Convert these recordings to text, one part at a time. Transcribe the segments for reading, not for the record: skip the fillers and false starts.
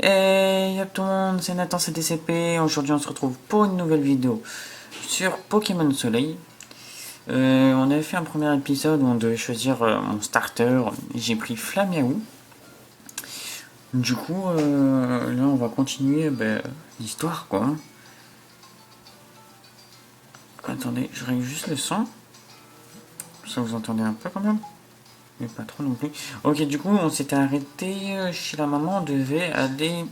Et y'a tout le monde, c'est Nathan CDCP. Aujourd'hui, on se retrouve pour une nouvelle vidéo sur Pokémon Soleil. On avait fait un premier épisode où on devait choisir mon starter. J'ai pris Flamiaou. Du coup, là, on va continuer l'histoire, quoi. Attendez, je règle juste le son. Ça vous entendez un peu quand même, mais pas trop non plus. Ok, du coup, on s'était arrêté chez la maman. On devait aller,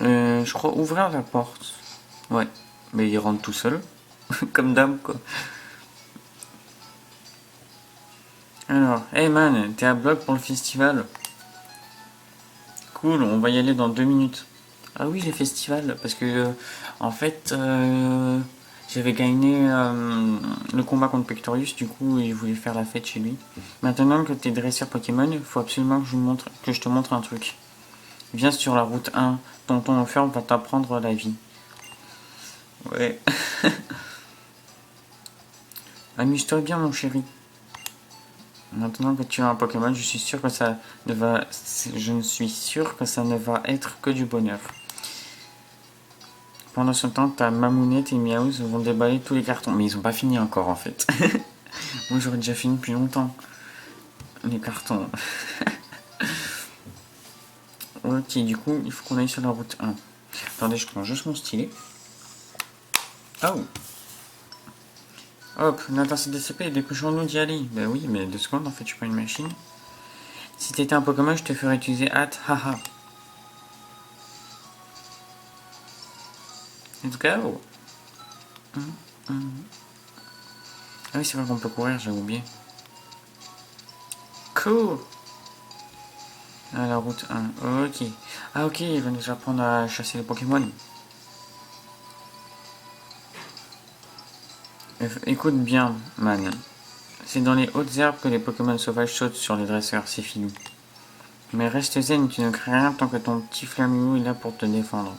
je crois, ouvrir la porte. Ouais, mais il rentre tout seul, comme d'hab, quoi. Alors, hey man, t'es à bloc pour le festival? Cool, on va y aller dans 2 minutes. Ah oui, les festivals, parce que en fait, j'avais gagné le combat contre Pectorius, du coup, il voulait faire la fête chez lui. Maintenant que t'es dresseur Pokémon, il faut absolument que je te montre un truc. Viens sur la route 1, tonton Offer va t'apprendre la vie. Ouais. Amuse-toi bien, mon chéri. Maintenant que tu as un Pokémon, je suis sûr que ça ne va, je ne suis sûr que ça ne va être que du bonheur. Pendant ce temps, ta Mamounette et Miaouz vont déballer tous les cartons. Mais ils ont pas fini encore en fait. Moi j'aurais déjà fini depuis longtemps. Les cartons. Ok, du coup, il faut qu'on aille sur la route 1. Attendez, je prends juste mon stylet. Oh. Hop, Nathan CDCP, dépêchons-nous d'y aller. Bah oui, mais 2 secondes, en fait, je suis pas une machine. Si t'étais un Pokémon, je te ferais utiliser hâte, haha. Let's go. Ah oui, c'est vrai qu'on peut courir, j'avais oublié. Cool. À la route 1, ok. Ah ok, il va nous apprendre à chasser les Pokémon. Écoute bien, man. C'est dans les hautes herbes que les Pokémon sauvages sautent sur les dresseurs, c'est fini. Mais reste zen, tu ne crains rien tant que ton petit Flamingou est là pour te défendre.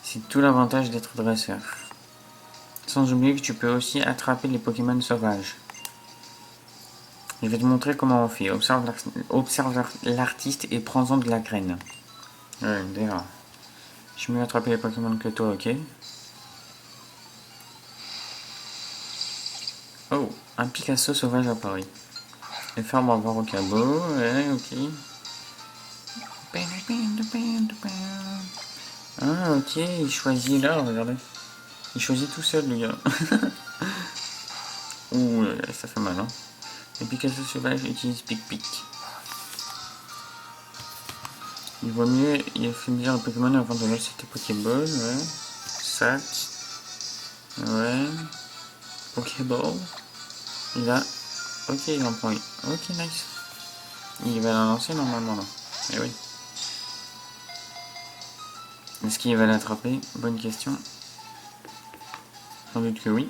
C'est tout l'avantage d'être dresseur. Sans oublier que tu peux aussi attraper les Pokémon sauvages. Je vais te montrer comment on fait. Observe l'artiste et prends-en de la graine. Ouais, d'ailleurs. Je suis mieux attraper les Pokémon que toi, ok? Oh, un Picasso sauvage à Paris. Les faire voir au cabot, ouais, ok. Ah, ok, il choisit là, regardez. Il choisit tout seul, le gars. Ouh, ça fait mal, hein. Les Picasso sauvages utilisent pic-pic. Il vaut mieux, il a fait dire le Pokémon avant de lancer tes Pokéball, ouais. Sac. Ouais. Pokéball. Il a. Ok, il en prend une. Ok, nice. Il va la lancer normalement là. Eh oui. Est-ce qu'il va l'attraper? Bonne question. Sans doute que oui.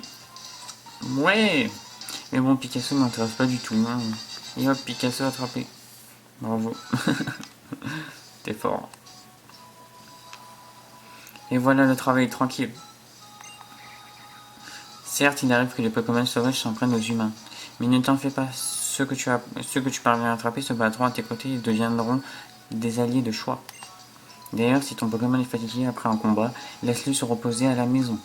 Ouais. Mais bon, Picasso m'intéresse pas du tout. Hein. Et hop, Picasso attrapé. Bravo. T'es fort. Et voilà, le travail est tranquille. Certes, il arrive que les Pokémon sauvages s'en prennent aux humains. Mais ne t'en fais pas, ceux que tu parviens à attraper se battront à tes côtés et deviendront des alliés de choix. D'ailleurs, si ton Pokémon est fatigué après un combat, laisse-le se reposer à la maison.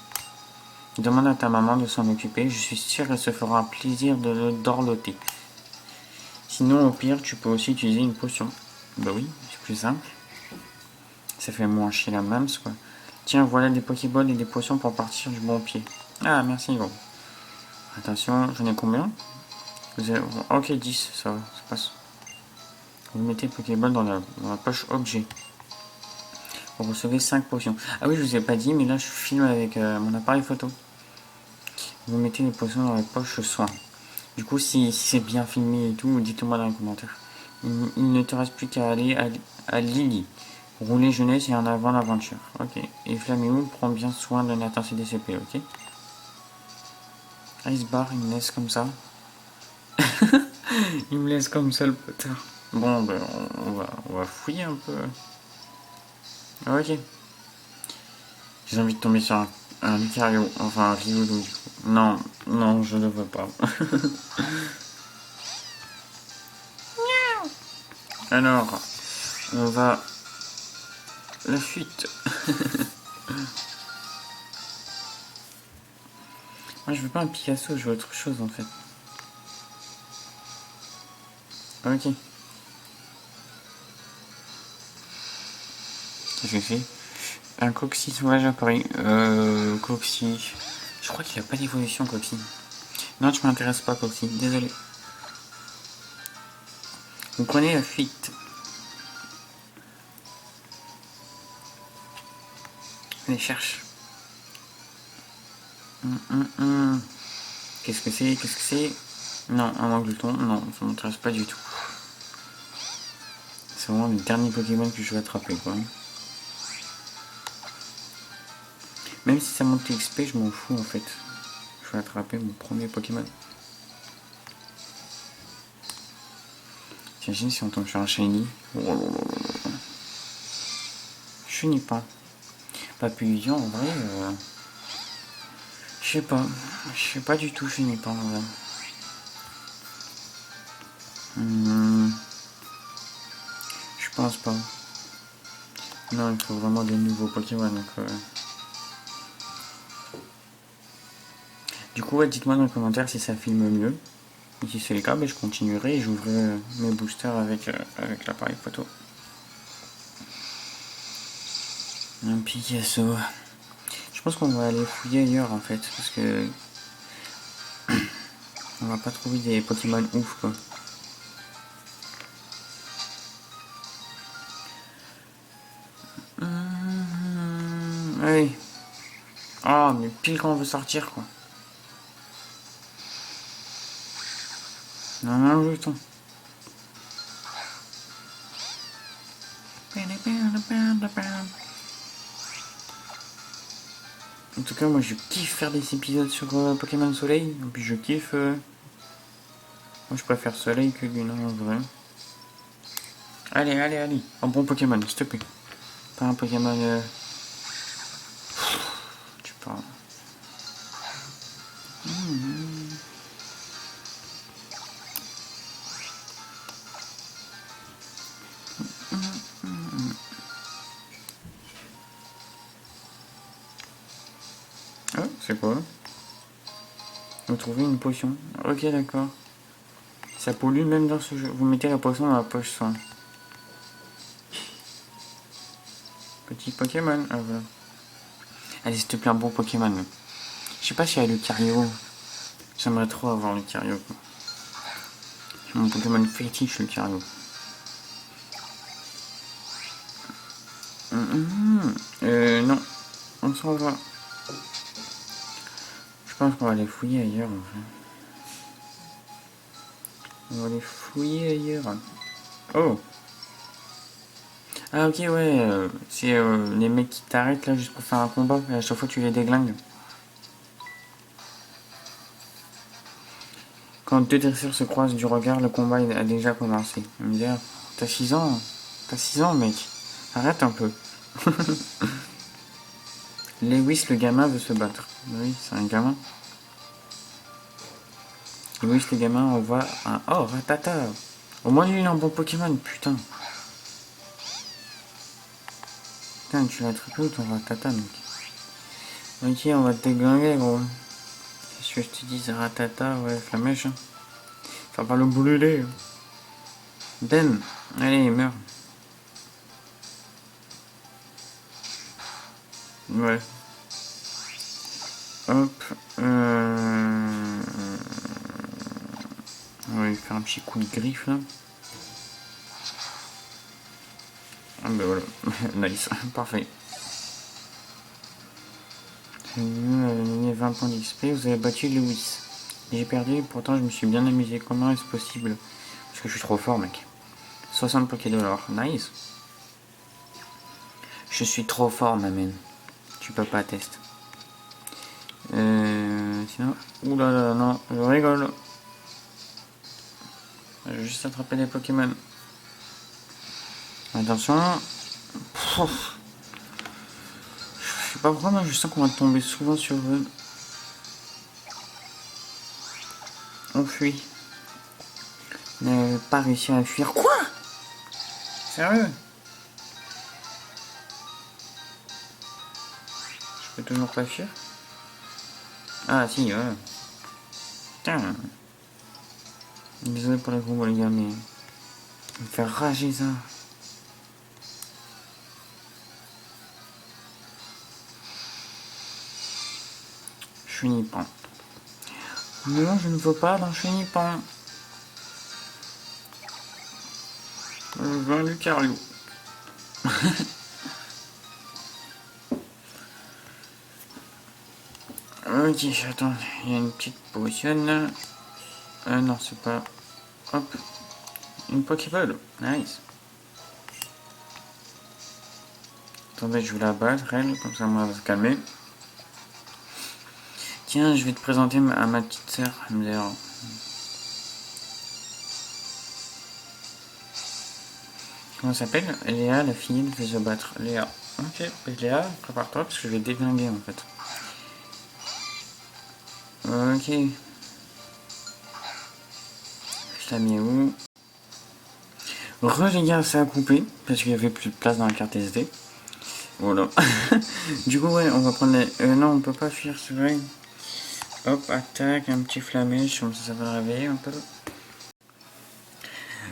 Demande à ta maman de s'en occuper, je suis sûr qu'elle se fera un plaisir de le dorloter. Sinon, au pire, tu peux aussi utiliser une potion. Bah oui, c'est plus simple. Ça fait moins chier la mams, quoi. Tiens, voilà des Pokéballs et des potions pour partir du bon pied. Ah, merci, gros. Attention, j'en ai combien? Ok, 10, ça va, ça passe. Vous mettez le Pokéball dans la poche objet. Vous recevez 5 potions. Ah oui, je vous ai pas dit, mais là je filme avec mon appareil photo. Vous mettez les potions dans la poche soin. Du coup, si c'est bien filmé et tout, dites-moi dans les commentaires. Il ne te reste plus qu'à aller à Lily. Rouler jeunesse et en avant l'aventure. Ok. Et Flaméo prend bien soin de Nathan CDCP, ok? Icebar, il me laisse comme ça. Il me laisse comme ça le potard. Bon, ben, on va fouiller un peu. Ok. J'ai envie de tomber sur un Lucario, enfin un Riolu. Non, non, je ne veux pas. Alors, On va... La fuite. Moi je veux pas un Picasso, je veux autre chose en fait. Ok. Qu'est-ce que c'est? Un Coxy sauvage à Paris. Coxy. Je crois qu'il a pas d'évolution Coxy. Non, tu m'intéresses pas Coxy, désolé. Vous prenez la fuite. Allez, cherche. Qu'est-ce que c'est? Qu'est-ce que c'est? Non, un Angleton. Non, ça m'intéresse pas du tout. C'est vraiment le dernier Pokémon que je vais attraper, quoi. Même si ça monte XP, je m'en fous, en fait. Je vais attraper mon premier Pokémon. T'imagines si on tombe sur un Shiny? Je finis pas. Papillon, en vrai... Je sais pas. Je sais pas du tout, je finis pas, en vrai. Je pense pas. Non, il faut vraiment des nouveaux Pokémon. Donc, du coup, ouais, dites-moi dans les commentaires si ça filme mieux. Et si c'est le cas, ben, je continuerai et j'ouvrirai mes boosters avec l'appareil photo. Un Picasso. Je pense qu'on va aller fouiller ailleurs en fait, parce que on va pas trouver des Pokémon ouf quoi. Oui. Ah, mais pile quand on veut sortir quoi. Non, non, le temps. En tout cas, moi je kiffe faire des épisodes sur Pokémon Soleil. Et puis je kiffe. Moi je préfère Soleil que Lune en vrai. Allez, allez, allez. Un bon Pokémon, s'il te plaît. Pas un Pokémon. Tu parles. Ah, c'est quoi? Vous trouvez une potion. Ok, d'accord. Ça pollue même dans ce jeu. Vous mettez la potion dans la poche soin. Petit Pokémon. Ah voilà. Allez, s'il te plaît, un bon Pokémon. Je sais pas s'il y a le Lucario. J'aimerais trop avoir le Lucario. C'est mon Pokémon fétiche, le Lucario. Non. On s'en va. Je pense qu'on va aller fouiller ailleurs. En fait. On va aller fouiller ailleurs. Oh. Ah ok ouais, c'est les mecs qui t'arrêtent là juste pour faire un combat et à chaque fois tu les déglingues. Quand deux dresseurs se croisent du regard, le combat a déjà commencé. Il me dit, ah, t'as 6 ans, t'as 6 ans mec, arrête un peu. Lewis le gamin veut se battre. Oui, c'est un gamin. Lewis le gamin envoie un... Oh, Ratata. Au moins il a un bon Pokémon, putain. Putain, tu l'as attrapé ou ton Ratata mec? Ok, on va te déglinguer gros. Qu'est-ce que je te dis, Ratata, ouais, flamèche. Hein. Ça va le brûler. Ben, allez, meurs. Ouais. Hop. On va lui faire un petit coup de griffe là. Ah ben voilà. Nice. Parfait. Vous avez gagné 20 points d'XP. Vous avez battu Lewis. J'ai perdu, pourtant je me suis bien amusé. Comment est-ce possible? Parce que je suis trop fort, mec. 60 $. Nice. Je suis trop fort, ma man. Tu peux pas tester. Sinon... Oulala, non, je rigole. Je vais juste attraper des Pokémon. Attention. Pouf. Je sais pas pourquoi, mais je sens qu'on va tomber souvent sur eux. On fuit. On n'a pas réussi à fuir. Quoi? Sérieux? Je peux toujours pas fuir. Ah si, ouais. Putain. Désolé pour les gros les gars, mais... me faire rager ça. Chenipan. Non, je ne veux pas d'un chenipan. Je veux un Lucario. Ok, attends, il y a une petite potion là. Non, c'est pas... Hop. Une Pokéball. Nice. Attendez, je vais la battre, elle, comme ça, moi, elle va se calmer. Tiens, je vais te présenter à ma petite sœur, d'ailleurs. Comment elle s'appelle? Léa, la fille, elle fait se battre. Léa. Ok, Léa, prépare-toi, parce que je vais déglinguer, en fait. Ok. Je la mets où? Les gars, ça a coupé, parce qu'il n'y avait plus de place dans la carte SD. Voilà. Du coup, ouais, on va prendre les... non, on peut pas fuir, c'est vrai. Hop, attaque, un petit flamèche, comme ça va le réveiller un peu.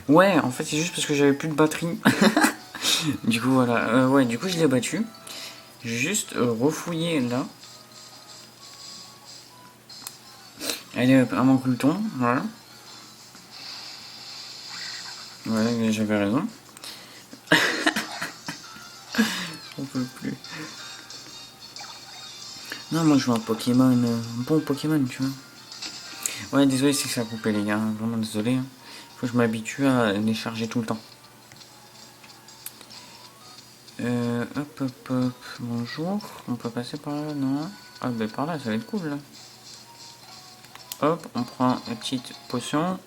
Ouais, en fait, c'est juste parce que j'avais plus de batterie. Du coup, voilà. Ouais, du coup, je l'ai battu. Juste refouiller là. Allez, hop, un manque le ton, voilà. Ouais, j'avais raison. On peut plus. Non, moi je veux un Pokémon, un bon Pokémon, tu vois. Ouais, désolé si ça a coupé, les gars. Vraiment désolé. Faut que je m'habitue à les charger tout le temps. Hop, hop, hop. Bonjour. On peut passer par là, non? Ah, ben par là, ça va être cool, là. Hop, on prend une petite potion.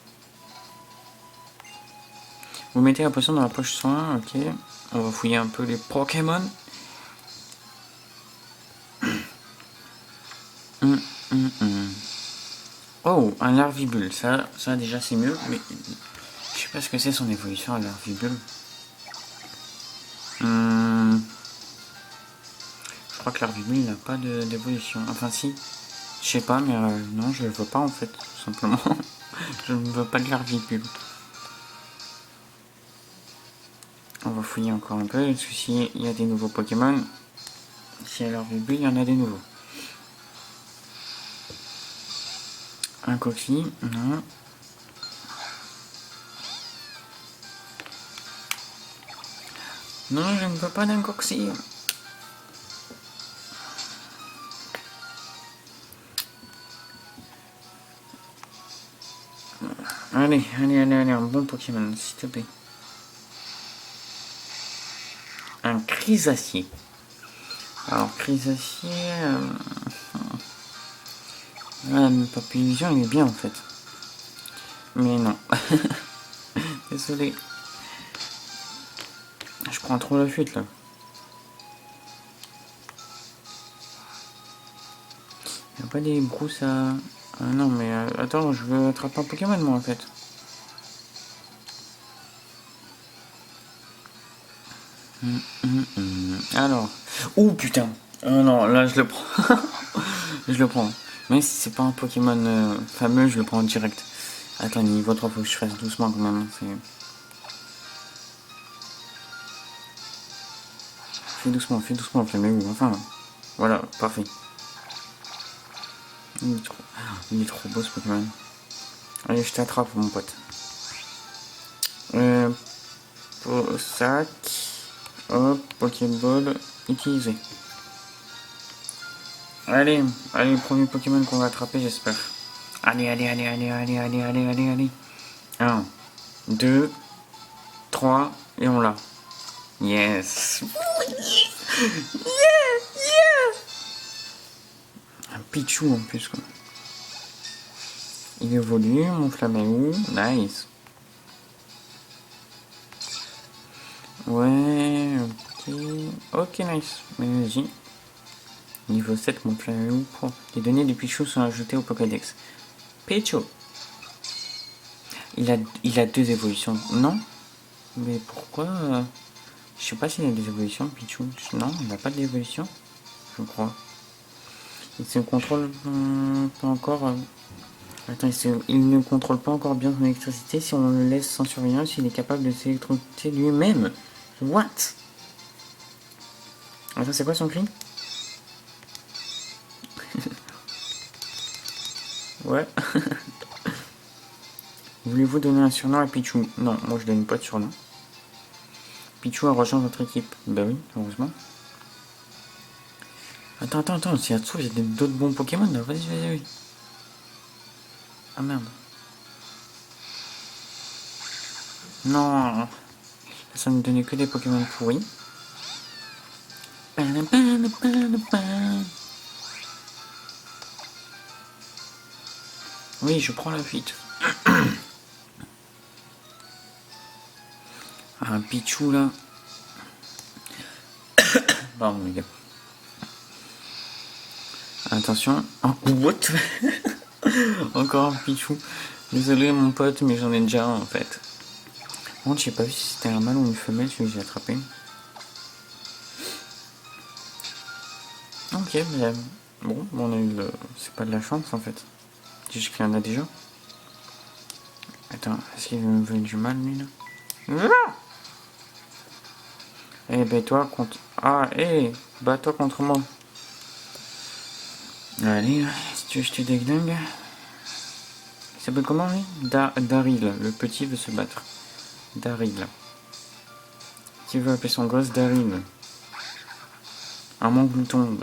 Vous mettez la potion dans la poche soin, ok. On va fouiller un peu les Pokémon. Oh, un Larvibule, ça déjà c'est mieux, mais je sais pas ce que c'est son évolution à Larvibule. Je crois que Larvibule il n'a pas d'évolution. Enfin si, je sais pas, mais non, je le veux pas en fait, tout simplement. Je ne veux pas de Larvibule. On va fouiller encore un peu, parce que s'il y a des nouveaux Pokémon, si il y a Larvibule, il y en a des nouveaux. Un Coxy, non. Non, je ne veux pas d'un Coxy. Allez, un bon Pokémon, s'il te plaît. Un Chrysacier. Alors, Chrysacier... mon papillon, il est bien en fait. Mais non. Désolé. Je prends trop la fuite là. Il n'y a pas des brousses à... Ah non, mais attends, je veux attraper un Pokémon moi en fait. Alors. Oh putain. Oh non, là je le prends. Je le prends. Même si c'est pas un Pokémon fameux, je le prends en direct. Attends, niveau 3, faut que je fasse doucement quand même. Fais doucement, fais-moi. Enfin, voilà, parfait. Il est trop beau ce Pokémon. Allez, je t'attrape mon pote. Sac. Hop, Pokéball utilisé. Allez, premier Pokémon qu'on va attraper, j'espère. Allez. 1, 2, 3, et on l'a. Yes. Un Pichou en plus, quoi. Il évolue, mon Flaméou. Nice. Ouais, ok. Ok, nice. Mais vas-y. Niveau 7, mon Flaméou. Les données du Pichou sont ajoutées au Pokédex. Pichou. Il a 2 évolutions. Non? Mais pourquoi je sais pas s'il a des évolutions, Pichou. Non, il n'a pas d'évolution. Je crois. Il se contrôle pas encore. Attends, il ne contrôle pas encore bien son électricité. Si on le laisse sans surveillance, il est capable de s'électrocuter lui-même. What? Attends, c'est quoi son cri? Ouais. Voulez-vous donner un surnom à Pichou? Non, moi je donne pas de surnom. Pichou a rejoint votre équipe. Bah oui, heureusement. Attends, si ça se trouve, il y a d'autres bons Pokémon là. Vas-y. Ah merde. Non. Ça ne donnait que des Pokémon pourris. Oui, je prends la fuite. Un Pichou là. Pardon les gars. Attention. Oh, what? Encore un Pichou. Désolé mon pote, mais j'en ai déjà un en fait. Bon, j'ai pas vu si c'était un mâle ou une femelle celui que j'ai attrapé. Ok, mais bon, on a eu le... C'est pas de la chance en fait. Dis-je qu'il y en a déjà. Attends, est-ce qu'il veut du mal lui là? Eh ben toi contre... Ah, bats-toi contre moi. Allez, si tu veux je te déglingue. Il s'appelle comment lui? Daryl, le petit veut se battre. Daryl. Qui veut appeler son gosse Daryl? Un mon glouton.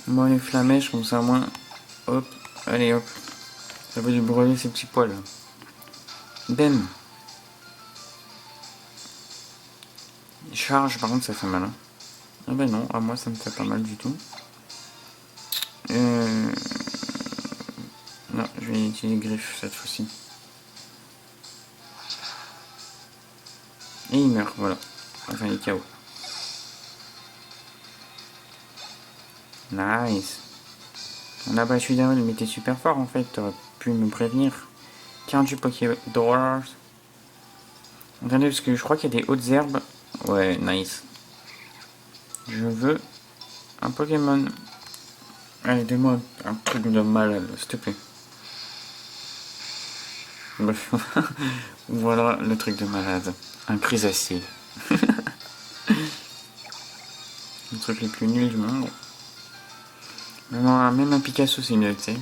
Moi les flamèches comme ça moins. Hop, allez hop. Ça veut lui brûler ses petits poils. Ben. Charge par contre ça fait mal. Hein. Ah ben non, à moi ça me fait pas mal du tout. Non, je vais utiliser griffe cette fois-ci. Et il meurt, voilà. Enfin, il est KO. Nice. On a battu Daryl, mais t'es super fort en fait. T'aurais pu me prévenir. Tiens, du Pokédoors. Attendez, parce que je crois qu'il y a des hautes herbes. Ouais, nice. Je veux un Pokémon. Allez, donne-moi un truc de malade, s'il te plaît. Bref. Voilà le truc de malade. Un Crisacé. Le truc le plus nul du monde. Même un Picasso c'est mieux, tu sais. De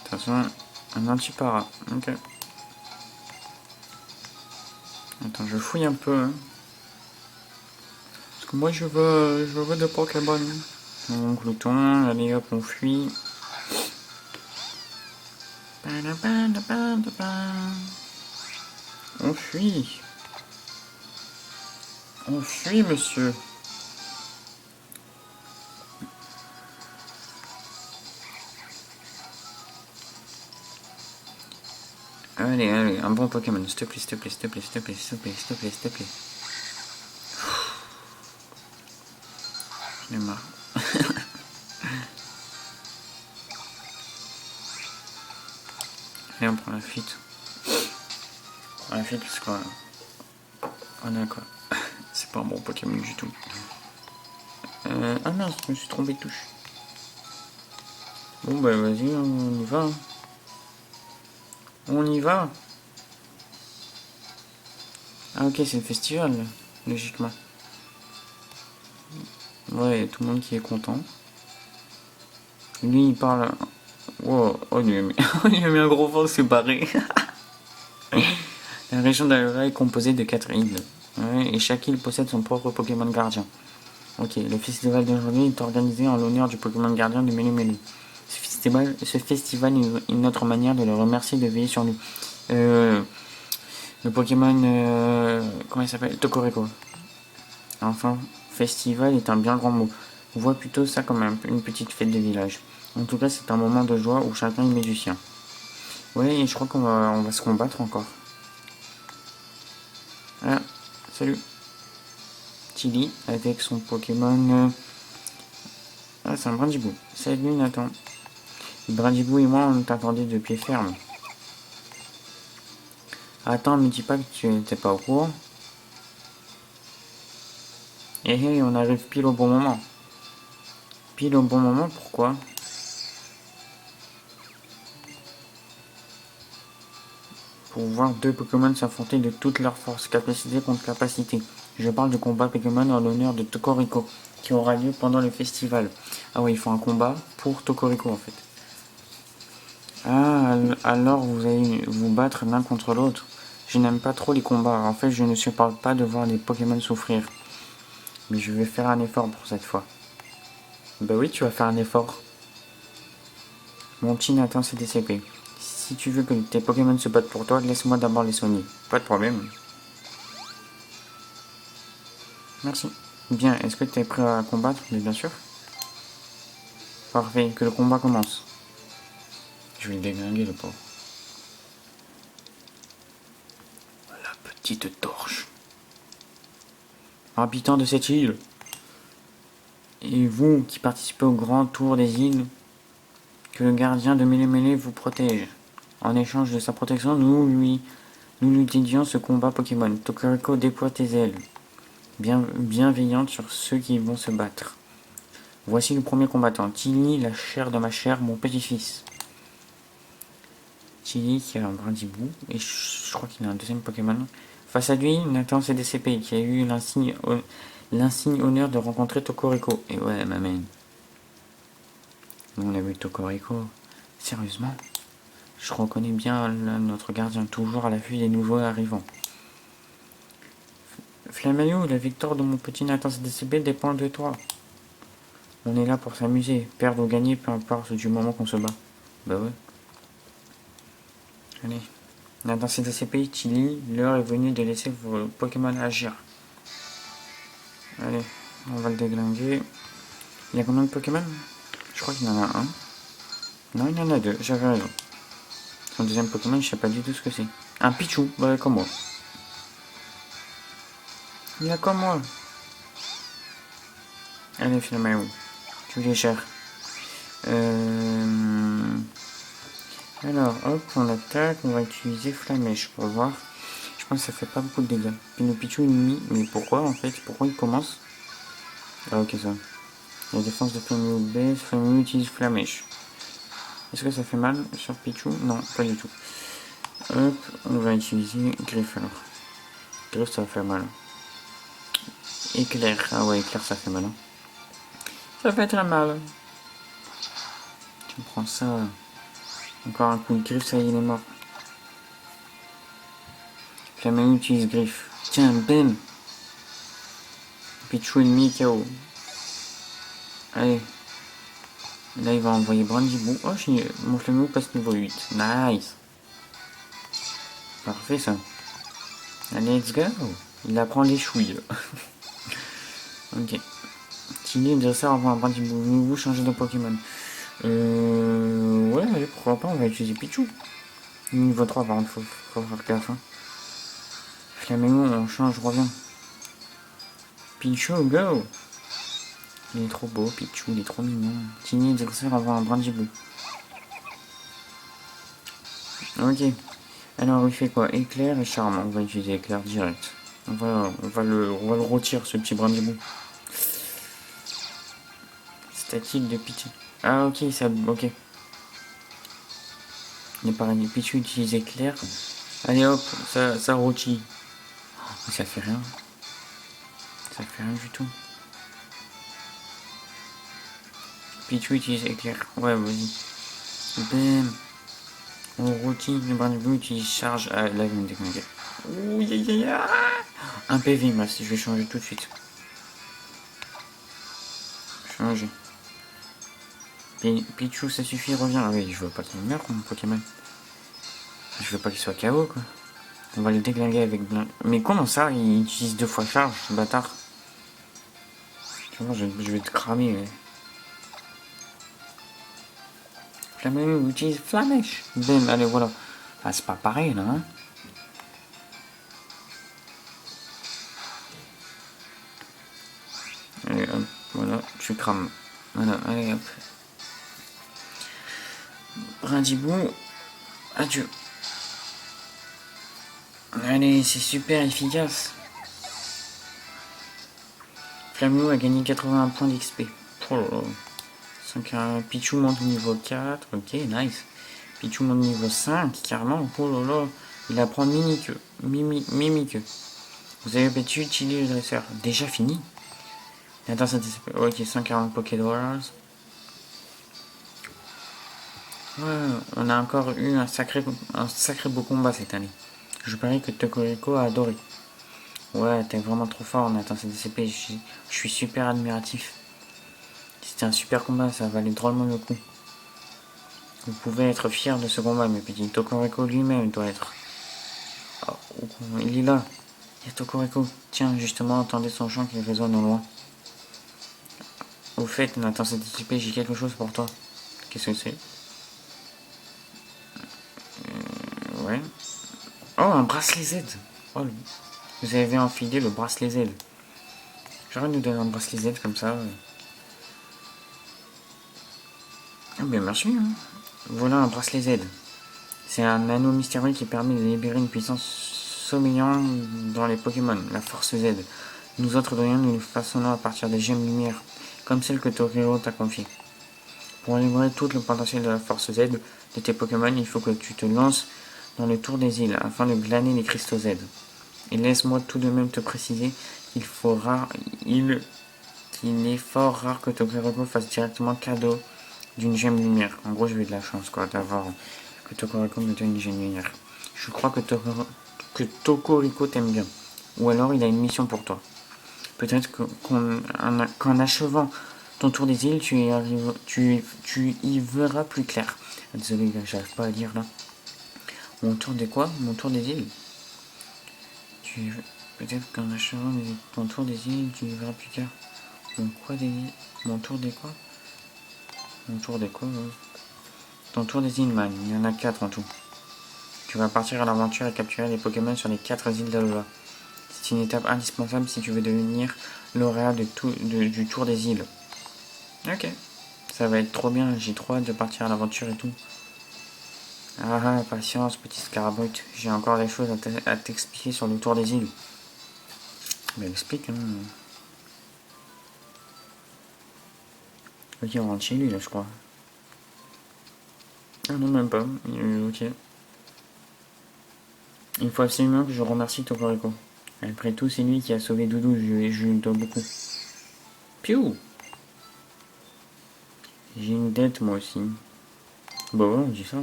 toute façon, un antipara. Ok. Attends, je fouille un peu. Hein. Parce que moi je veux de Pokémon. Mon glouton, allez hop, on fuit. On fuit. On fuit, monsieur. Allez, un bon Pokémon, s'il te plaît. J'en ai marre. Et on prend la fuite. On la fuite parce qu'on a quoi. C'est pas un bon Pokémon du tout. Ah mince, je me suis trompé de touche. Bon bah vas-y, on y va. On y va. Ah ok, c'est le festival, logiquement. Ouais, y a tout le monde qui est content. Lui, il parle... Wow, oh, il lui a mis un gros vent séparé. La région d'Alola est composée de 4 îles. Ouais, et chaque île possède son propre Pokémon gardien. Ok, le festival d'aujourd'hui est organisé en l'honneur du Pokémon gardien de Mélu. Ce festival est une autre manière de le remercier de veiller sur nous. Le Pokémon... comment il s'appelle? Tokoreko. Enfin, festival est un bien grand mot. On voit plutôt ça comme une petite fête de village. En tout cas, c'est un moment de joie où chacun y met du sien. Ouais, et je crois on va se combattre encore. Ah, salut. Tilly, avec son Pokémon... Ah, c'est un Brindibou. Salut Nathan. Brindibou et moi, on t'attendait de pied ferme. Attends, me dis pas que tu n'étais pas au courant. Eh, on arrive pile au bon moment. Pile au bon moment, pourquoi? Pour voir deux Pokémon s'affronter de toute leur force, capacité contre capacité. Je parle du combat Pokémon en l'honneur de Tokoriko, qui aura lieu pendant le festival. Ah oui, il faut un combat pour Tokoriko en fait. Ah, alors vous allez vous battre l'un contre l'autre. Je n'aime pas trop les combats. En fait, je ne supporte pas de voir les Pokémon souffrir. Mais je vais faire un effort pour cette fois. Bah oui, tu vas faire un effort. Mon petit Nathan CDCP. Si tu veux que tes Pokémon se battent pour toi, laisse-moi d'abord les soigner. Pas de problème. Merci. Bien, est-ce que tu es prêt à combattre? Mais bien sûr. Parfait, que le combat commence. Je vais le déglinguer, le pauvre. La petite torche. Habitant de cette île. Et vous qui participez au grand tour des îles, que le gardien de Mêlé vous protège. En échange de sa protection, nous lui dédions ce combat Pokémon. Tokoriko déploie tes ailes, bienveillante sur ceux qui vont se battre. Voici le premier combattant, Tilly, la chair de ma chair, mon petit-fils. Tilly qui a un brindibou, et je crois qu'il a un deuxième Pokémon. Face à lui, Nathan CDCP, qui a eu l'insigne honneur de rencontrer Tokoriko. Et ouais, ma main. Nous on a vu Tokoriko. Sérieusement? Je reconnais bien notre gardien, toujours à l'affût des nouveaux arrivants. Flamayou, la victoire de mon petit Nathan CDCP dépend de toi. On est là pour s'amuser, perdre ou gagner, peu importe du moment qu'on se bat. Bah ouais. Allez. Nathan CDCP, Tilly, l'heure est venue de laisser vos Pokémon agir. Allez, on va le déglinguer. Il y a combien de Pokémon? Je crois qu'il y en a un. Non, il y en a deux, j'avais raison. Son deuxième Pokémon, je sais pas du tout ce que c'est. Un Pichu, bah comme moi. Il a comme moi. Allez, Flamayou, tu les gères. Alors, hop, on attaque, on va utiliser Flamèche pour voir. Je pense que ça fait pas beaucoup de dégâts. Puis le Pichu ennemi, mais pourquoi en fait? Pourquoi il commence? Ah ok ça. La défense de Flamayou baisse, Flamayou utilise Flamèche. Est-ce que ça fait mal sur Pichu? Non, pas du tout. Hop, on va utiliser Griffe alors. Griffe ça va faire mal. Éclair, ah ouais, éclair ça fait mal. Hein. Ça fait très mal. Tu prends ça. Encore un coup de griffe, ça y est, il est mort. Flamayou utilise griffe. Tiens, bam. Pichu ennemi KO. Allez. Là, il va envoyer Brandibou. Oh, mon Flamayou passe niveau 8. Nice. Parfait, ça. Allez, let's go. Il apprend les chouilles. Ok. Tilly, le dresseur envoie un Brandibou. Vous changez de Pokémon. Ouais, allez, pourquoi pas, on va utiliser Pichu. Niveau 3, par contre, faut faire gaffe. Hein. Flaméo, on change, je reviens. Pichu, go! Il est trop beau, Pichu, il est trop mignon. Tiny, dresseur, envoie un Brandibou. Ok. Alors, il fait quoi? Éclair et charme. On va utiliser éclair direct. On va le rôtir, ce petit Brandibou. Statique de Pichu. Ah, ok, ça. Ok. Il est pareil. Pichu utilise éclair. Allez hop, ça rôtit. Oh, ça fait rien. Ça fait rien du tout. Pichu utilise éclair. Ouais, vas-y. Bam. On rôtit. Le Brandibou utilise charge. Ah, là, il va me déclencher. Ouh, un PV, moi, si je vais changer tout de suite. Changer. Pichu, ça suffit, reviens. Ah oui, je veux pas qu'il meure, mon Pokémon. Je veux pas qu'il soit KO, quoi. On va le déglinguer avec plein. Mais comment ça, il utilise 2 fois charge, ce bâtard? Tu vois, je vais te cramer. Ouais. Flammèche, utilise Flamèche. Bam, allez, voilà. Ah, c'est pas pareil, là, hein. Allez, hop, voilà, tu crames. Voilà, allez, hop. Brindibou, adieu. Allez, c'est super efficace. Flamio a gagné 81 points d'XP. Oh là là. Pichou monte niveau 4. Ok, nice. Pichou monte niveau 5, carrément. Oh là là. Il apprend Mimiqueux. Mimiqueux. Vous avez battu Chili le dresseur. Déjà fini. Attends, ça ok, 140 Pokédollars. Ouais, on a encore eu un sacré beau combat cette année. Je parie que Tokoriko a adoré. Ouais, t'es vraiment trop fort en atteint CDCP. Je suis super admiratif. C'était un super combat, ça valait drôlement le coup. Vous pouvez être fier de ce combat, mes petits. Tokoriko lui-même doit être. Oh, il est là. Il y a Tokoriko. Tiens, justement, entendez son chant qui résonne au loin. Au fait, Nathan CDCP, j'ai quelque chose pour toi. Qu'est-ce que c'est? Ouais. Oh, un bracelet Z. Oh, vous avez enfilé le bracelet Z. J'aurais nous donner un bracelet Z comme ça. Ah ben merci. Hein. Voilà un bracelet Z. C'est un anneau mystérieux qui permet de libérer une puissance sommeillante dans les Pokémon, la Force Z. Nous autres Dorians, nous le façonnons à partir des gemmes lumière, comme celle que Torero t'a confiée. Pour libérer tout le potentiel de la Force Z de tes Pokémon, il faut que tu te lances dans le tour des îles afin de glaner les cristaux Z. Et laisse-moi tout de même te préciser qu'il est fort rare que Torero fasse directement cadeau d'une gemme lumière. En gros, j'ai eu de la chance quoi, d'avoir que Tokoriko me donne une gemme lumière. Je crois que Tokoriko t'aime bien. Ou alors il a une mission pour toi. Peut-être qu'en achevant ton tour des îles, tu y verras plus clair. Ah, désolé, j'arrive pas à lire là. Mon tour des quoi? Mon tour des îles. Peut-être qu'en achevant ton tour des îles, tu y verras plus clair. Mon tour des quoi? Mon tour des quoi? Ton tour des îles, man. Il y en a 4 en tout. Tu vas partir à l'aventure et capturer les Pokémon sur les 4 îles d'Alola. C'est une étape indispensable si tu veux devenir lauréat du tour des îles. Ok. Ça va être trop bien, j'ai trop hâte de partir à l'aventure et tout. Ah, patience, petit Scarabout. J'ai encore des choses à t'expliquer sur le tour des îles. Mais explique, hein. Ok, on rentre chez lui, là, je crois. Ah non, même pas. Ok. Il faut absolument que je remercie Tokoriko. Après tout, c'est lui qui a sauvé Doudou, je lui dois beaucoup. Piou! J'ai une dette, moi aussi. Bon, on dit ça.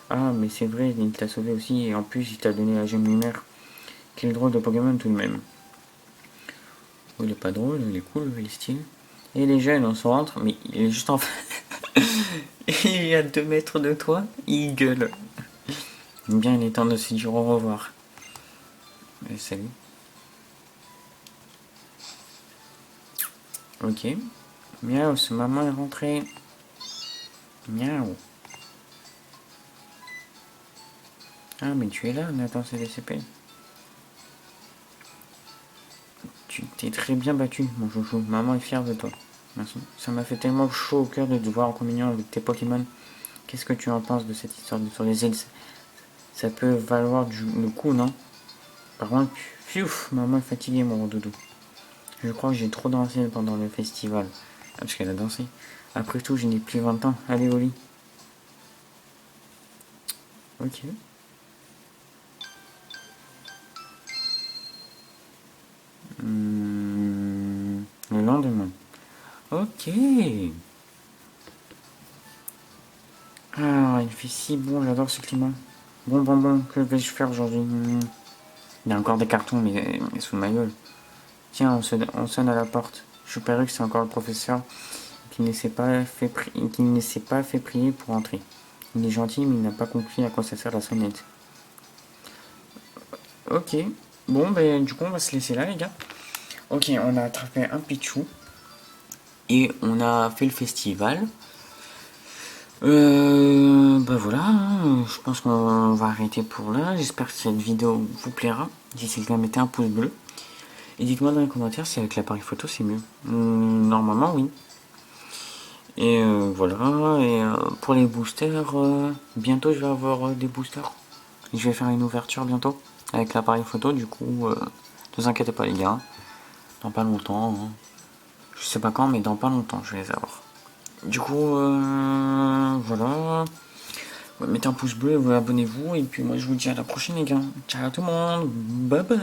Ah, mais c'est vrai, il t'a sauvé aussi, et en plus, il t'a donné la gemme lunaire. Quel drôle de Pokémon, tout de même. Oh, il est pas drôle, il est cool, il est stylé. Et les jeunes, on se rentre, mais il est juste en face. Il est à 2 mètres de toi, il gueule. Bien, il est temps de se dire au revoir. Salut. Ok. Miaou, ce maman est rentrée. Miaou. Ah, mais tu es là, Nathan CDCP. Tu t'es très bien battu, mon chouchou. Maman est fière de toi. Merci. Ça m'a fait tellement chaud au cœur de te voir en communion avec tes Pokémon. Qu'est-ce que tu en penses de cette histoire sur les îles? Ça peut valoir le coup, non? Par contre, pfiouf, maman est fatiguée, mon doudou. Je crois que j'ai trop dansé pendant le festival. Ah, parce qu'elle a dansé. Après tout, je n'ai plus 20 ans. Allez au lit. Ok. Le lendemain. Ok. Ah, il fait si bon, j'adore ce climat. Bon, que vais-je faire aujourd'hui? Il y a encore des cartons, mais sous ma gueule. Tiens, on sonne à la porte. Je parie que c'est encore le professeur qui ne s'est pas fait prier pour entrer. Il est gentil, mais il n'a pas compris à quoi ça sert la sonnette. Ok. Bon, ben du coup, on va se laisser là, les gars. Ok, on a attrapé un Pichou. Et on a fait le festival. Bah voilà, hein, je pense qu'on va arrêter pour là. J'espère que cette vidéo vous plaira. Si c'est le cas, mettez un pouce bleu. Et dites-moi dans les commentaires si avec l'appareil photo c'est mieux. Normalement, oui. Et voilà. Et pour les boosters, bientôt je vais avoir des boosters. Je vais faire une ouverture bientôt. avec l'appareil photo, du coup, ne vous inquiétez pas les gars, dans pas longtemps, hein. Je sais pas quand, mais dans pas longtemps, je vais les avoir. Du coup, voilà. Ouais, mettez un pouce bleu, abonnez-vous, et puis moi je vous dis à la prochaine les gars. Ciao tout le monde, bye bye.